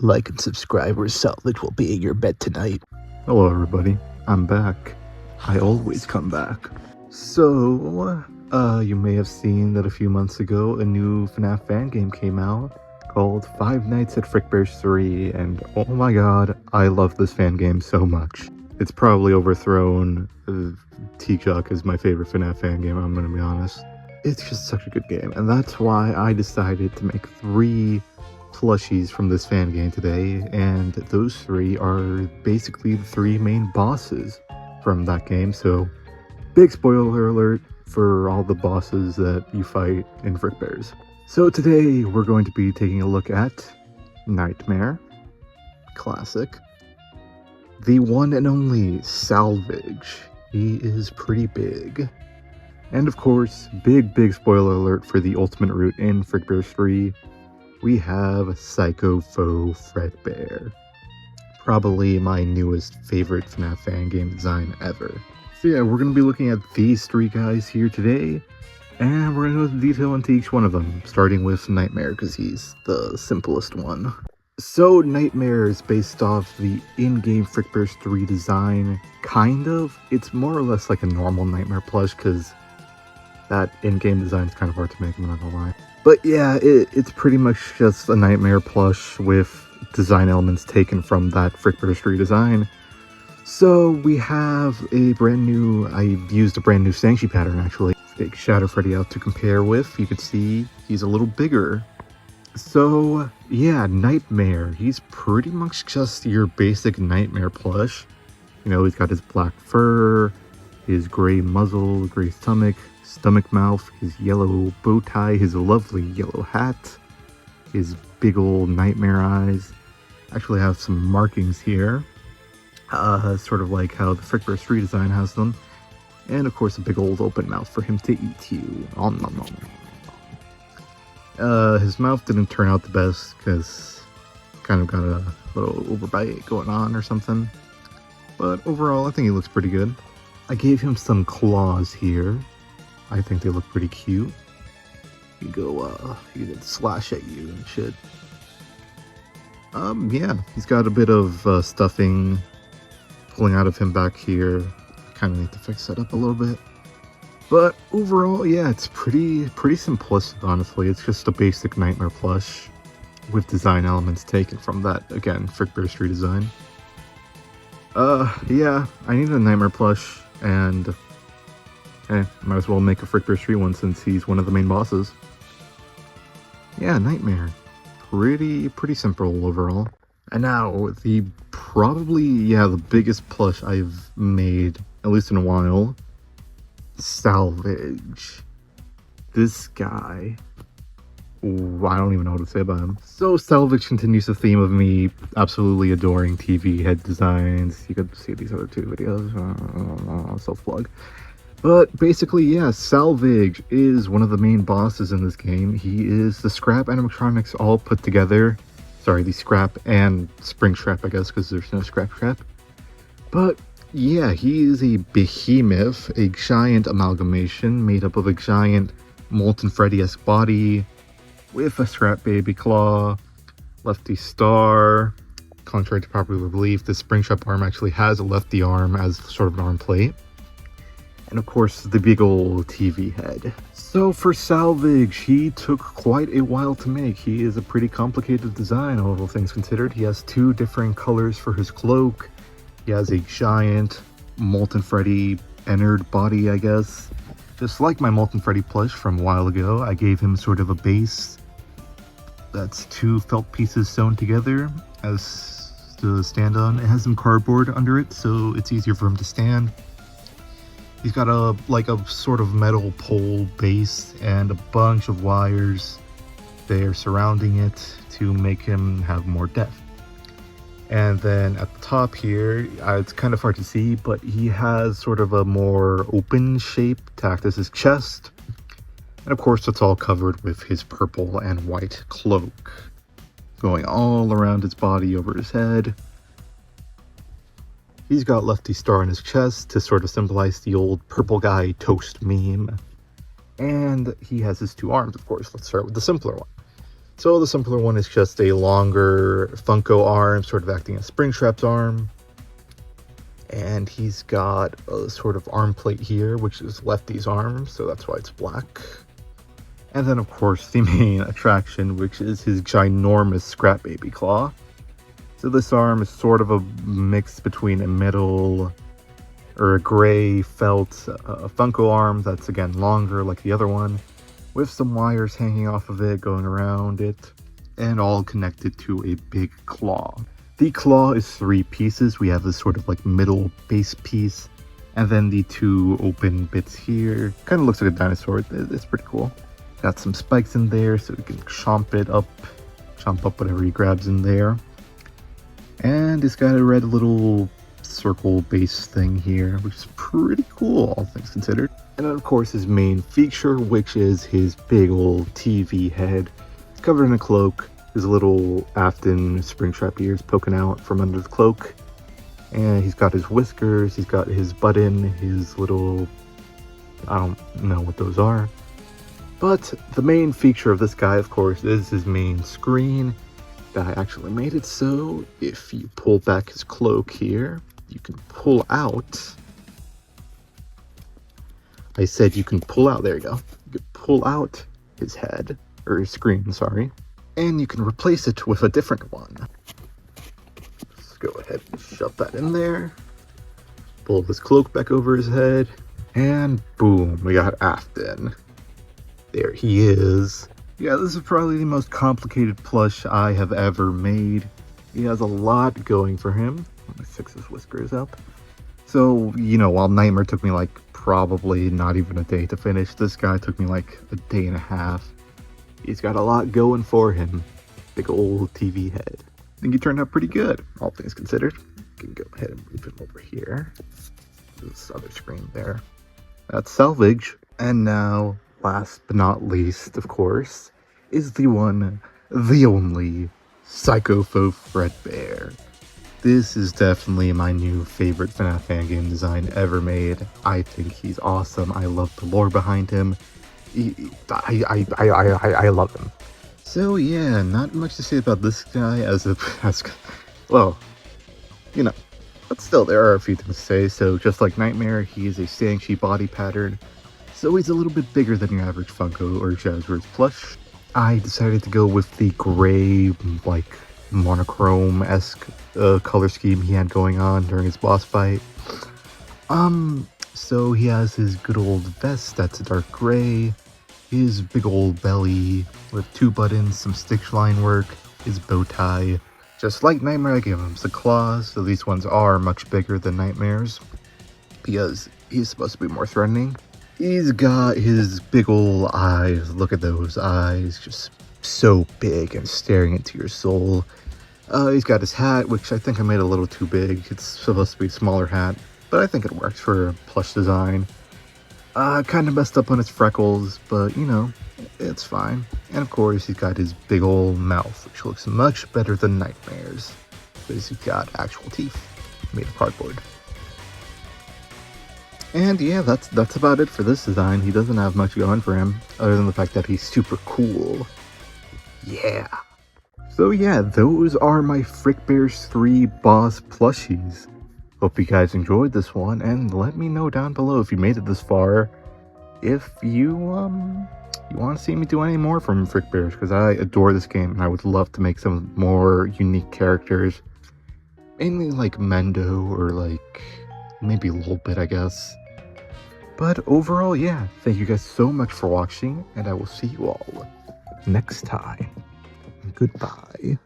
Like and subscribe or Salvage will be in your bed tonight. Hello everybody, I'm back. I always come back. So, you may have seen that a few months ago a new Fnaf fan game came out called Five Nights at Frickbears 3, and oh my god, I love this fan game so much. It's probably overthrown T-Chuck as my favorite Fnaf fan game, I'm gonna be honest. It's just such a good game, and that's why I decided to make 3 plushies from this fan game today, and those 3 are basically the 3 main bosses from that game. So big spoiler alert for all the bosses that you fight in Frickbears. So today we're going to be taking a look at Nightmare, classic, the one and only Salvage, he is pretty big, and of course, big spoiler alert for the ultimate route in Frickbears 3, we have Psycho Foe Fredbear. Probably my newest favorite FNAF fan game design ever. So yeah, we're going to be looking at these 3 guys here today, and we're going to go into detail into each one of them, starting with Nightmare, because he's the simplest one. So Nightmare is based off the in-game Frickbears 3 design, kind of. It's more or less like a normal Nightmare plush, because that in-game design is kind of hard to make, I'm not gonna lie. But yeah, it's pretty much just a Nightmare plush with design elements taken from that Frickbears 3 design. So we have a brand new, I used a brand new sanshee pattern actually. Take Shadow Freddy out to compare with, you can see he's a little bigger. So yeah, Nightmare, he's pretty much just your basic Nightmare plush. You know, he's got his black fur, his gray muzzle, gray stomach mouth, his yellow bow tie, his lovely yellow hat, his big old nightmare eyes. Actually have some markings here, sort of like how the Frickbears 3 design has them. And of course a big old open mouth for him to eat you. Nom, nom, nom. His mouth didn't turn out the best because kind of got a little overbite going on or something. But overall I think he looks pretty good. I gave him some claws here. I think they look pretty cute. You go, you can slash at you and shit. Yeah, he's got a bit of stuffing pulling out of him back here. Kind of need to fix that up a little bit. But overall, yeah, it's pretty simplistic, honestly. It's just a basic Nightmare plush with design elements taken from that, again, Frickbears 3 design. Yeah, I need a Nightmare plush, and might as well make a Frickbears 3 one since he's one of the main bosses. Yeah, Nightmare. Pretty simple overall. And now, the biggest plush I've made, at least in a while, Salvage. This guy, ooh, I don't even know what to say about him. So Salvage continues the theme of me absolutely adoring TV head designs. You could see these other 2 videos, self-plug. But basically, yeah, Salvage is one of the main bosses in this game. He is the scrap animatronics all put together. Sorry, the scrap and spring trap, I guess, because there's no scrap trap. But yeah, he is a behemoth, a giant amalgamation made up of a giant molten Freddy-esque body with a scrap baby claw, lefty star. Contrary to popular belief, the spring trap arm actually has a lefty arm as sort of an arm plate. And of course, the big old TV head. So for Salvage, he took quite a while to make. He is a pretty complicated design, all things considered. He has 2 different colors for his cloak. He has a giant Molten Freddy Ennard body, I guess. Just like my Molten Freddy plush from a while ago, I gave him sort of a base that's 2 felt pieces sewn together as to stand on. It has some cardboard under it, so it's easier for him to stand. He's got a sort of metal pole base and a bunch of wires there surrounding it to make him have more depth. And then at the top here, it's kind of hard to see, but he has sort of a more open shape to act as his chest. And of course, it's all covered with his purple and white cloak, going all around his body over his head. He's got Lefty Star on his chest to sort of symbolize the old purple guy toast meme. And he has his 2 arms, of course. Let's start with the simpler one. So the simpler one is just a longer Funko arm, sort of acting as Springtrap's arm. And he's got a sort of arm plate here, which is Lefty's arm, so that's why it's black. And then, of course, the main attraction, which is his ginormous Scrap Baby claw. So this arm is sort of a mix between a metal or a gray felt Funko arm that's, again, longer like the other one, with some wires hanging off of it, going around it, and all connected to a big claw. The claw is 3 pieces. We have this sort of like middle base piece, and then the 2 open bits here. Kind of looks like a dinosaur. It's pretty cool. Got some spikes in there so we can chomp up whatever he grabs in there. And it's got a red little circle base thing here, which is pretty cool, all things considered. And then, of course, his main feature, which is his big old TV head. It's covered in a cloak. His little Afton Springtrap ears poking out from under the cloak. And he's got his whiskers, he's got his button, his little... I don't know what those are. But the main feature of this guy, of course, is his main screen. I actually made it so if you pull back his cloak here, you can pull out... I said you can pull out, there you go. You can pull out his head, or his screen, sorry. And you can replace it with a different one. Let's go ahead and shove that in there. Pull this cloak back over his head. And boom, we got Afton. There he is. Yeah, this is probably the most complicated plush I have ever made. He has a lot going for him. Let me fix his whiskers up. So, you know, while Nightmare took me like probably not even a day to finish, this guy took me like a day and a half. He's got a lot going for him. Big old TV head. I think he turned out pretty good, all things considered. You can go ahead and move him over here. This other screen there. That's Salvage. And now, last but not least, of course, is the one, the only, Psycho Foe Fredbear. This is definitely my new favorite FNAF fan game design ever made. I think he's awesome. I love the lore behind him. I love him. So yeah, not much to say about this guy as well, you know, but still there are a few things to say. So just like Nightmare, he is a sanshee body pattern, so he's a little bit bigger than your average Funko or Jazzwares plush. I decided to go with the gray, like monochrome-esque color scheme he had going on during his boss fight. So he has his good old vest that's a dark gray, his big old belly with 2 buttons, some stitch line work, his bow tie. Just like Nightmare, I gave him some claws, so these ones are much bigger than Nightmare's because he's supposed to be more threatening. He's got his big old eyes. Look at those eyes, just so big and staring into your soul. He's got his hat, which I think I made a little too big. It's supposed to be a smaller hat, but I think it works for a plush design. Kind of messed up on his freckles, but you know, it's fine. And of course, he's got his big old mouth, which looks much better than Nightmare's, because he's got actual teeth made of cardboard. And yeah, that's about it for this design. He doesn't have much going for him, other than the fact that he's super cool. Yeah. So yeah, those are my Frickbears 3 boss plushies. Hope you guys enjoyed this one, and let me know down below if you made it this far, if you want to see me do any more from Frickbears, because I adore this game, and I would love to make some more unique characters. Mainly like Mendo, or like, maybe a little bit, I guess. But overall, yeah, thank you guys so much for watching, and I will see you all next time. Goodbye.